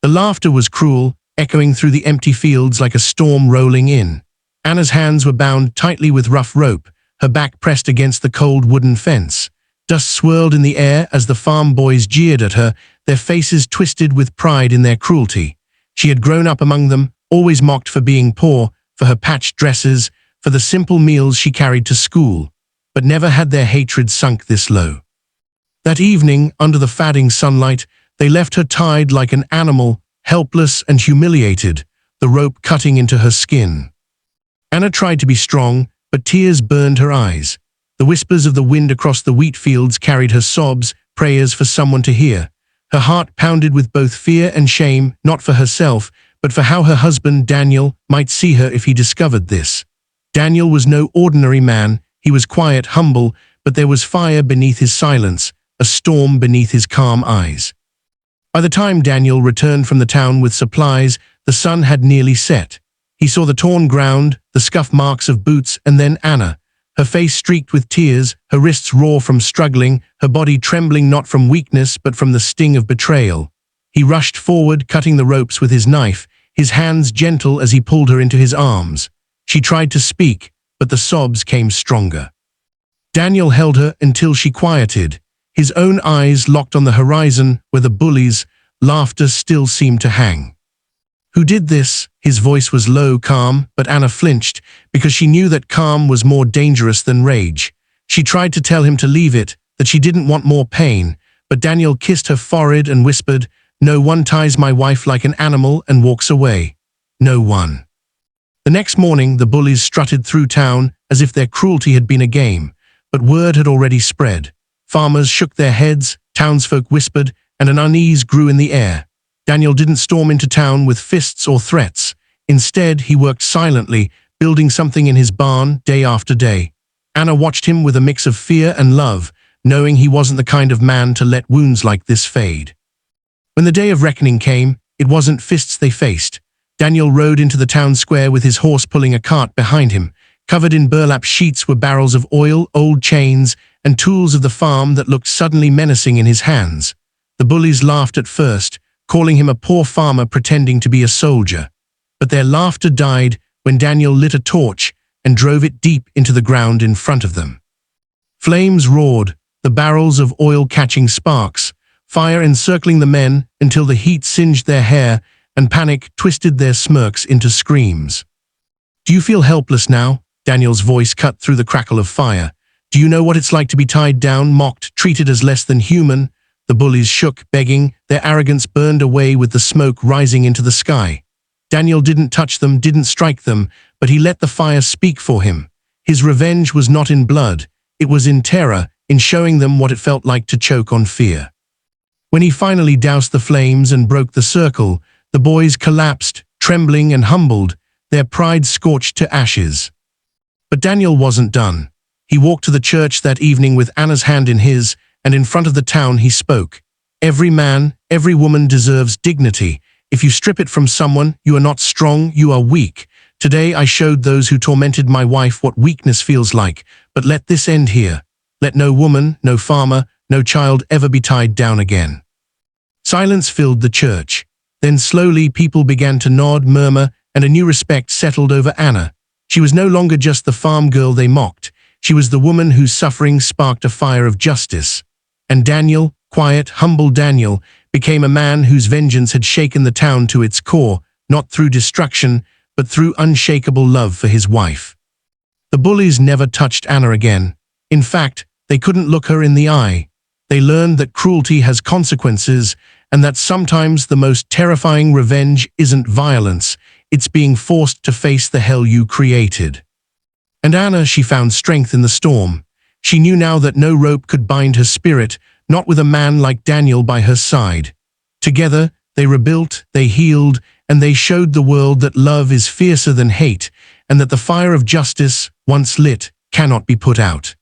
The laughter was cruel, echoing through the empty fields like a storm rolling in. Anna's hands were bound tightly with rough rope, her back pressed against the cold wooden fence. Dust swirled in the air as the farm boys jeered at her, their faces twisted with pride in their cruelty. She had grown up among them, always mocked for being poor, for her patched dresses, for the simple meals she carried to school, but never had their hatred sunk this low. That evening, under the fading sunlight, they left her tied like an animal, helpless and humiliated, the rope cutting into her skin. Anna tried to be strong, but tears burned her eyes. The whispers of the wind across the wheat fields carried her sobs, prayers for someone to hear. Her heart pounded with both fear and shame, not for herself, but for how her husband, Daniel, might see her if he discovered this. Daniel was no ordinary man. He was quiet, humble, but there was fire beneath his silence, a storm beneath his calm eyes. By the time Daniel returned from the town with supplies, the sun had nearly set. He saw the torn ground, the scuff marks of boots, and then Anna, her face streaked with tears, her wrists raw from struggling, her body trembling not from weakness but from the sting of betrayal. He rushed forward, cutting the ropes with his knife, his hands gentle as he pulled her into his arms. She tried to speak, but the sobs came stronger. Daniel held her until she quieted, his own eyes locked on the horizon where the bullies' laughter still seemed to hang. "Who did this?" His voice was low, calm, but Anna flinched because she knew that calm was more dangerous than rage. She tried to tell him to leave it, that she didn't want more pain, but Daniel kissed her forehead and whispered, "No one ties my wife like an animal and walks away. No one." The next morning, the bullies strutted through town as if their cruelty had been a game, but word had already spread. Farmers shook their heads, townsfolk whispered, and an unease grew in the air. Daniel didn't storm into town with fists or threats. Instead, he worked silently, building something in his barn day after day. Anna watched him with a mix of fear and love, knowing he wasn't the kind of man to let wounds like this fade. When the day of reckoning came, it wasn't fists they faced. Daniel rode into the town square with his horse pulling a cart behind him. Covered in burlap sheets were barrels of oil, old chains, and tools of the farm that looked suddenly menacing in his hands. The bullies laughed at first, calling him a poor farmer pretending to be a soldier. But their laughter died when Daniel lit a torch and drove it deep into the ground in front of them. Flames roared, the barrels of oil catching sparks, fire encircling the men until the heat singed their hair and panic twisted their smirks into screams. "Do you feel helpless now?" Daniel's voice cut through the crackle of fire. "Do you know what it's like to be tied down, mocked, treated as less than human?" The bullies shook, begging, their arrogance burned away with the smoke rising into the sky. Daniel didn't touch them, didn't strike them, but he let the fire speak for him. His revenge was not in blood, it was in terror, in showing them what it felt like to choke on fear. When he finally doused the flames and broke the circle, the boys collapsed, trembling and humbled, their pride scorched to ashes. But Daniel wasn't done. He walked to the church that evening with Anna's hand in his, and in front of the town he spoke. "Every man, every woman deserves dignity. If you strip it from someone, you are not strong, you are weak. Today I showed those who tormented my wife what weakness feels like, but let this end here. Let no woman, no farmer, no child ever be tied down again." Silence filled the church. Then slowly people began to nod, murmur, and a new respect settled over Anna. She was no longer just the farm girl they mocked. She was the woman whose suffering sparked a fire of justice. And Daniel, quiet, humble Daniel, became a man whose vengeance had shaken the town to its core, not through destruction, but through unshakable love for his wife. The bullies never touched Anna again. In fact, they couldn't look her in the eye. They learned that cruelty has consequences, and that sometimes the most terrifying revenge isn't violence, it's being forced to face the hell you created. And Anna, she found strength in the storm. She knew now that no rope could bind her spirit, not with a man like Daniel by her side. Together, they rebuilt, they healed, and they showed the world that love is fiercer than hate, and that the fire of justice, once lit, cannot be put out.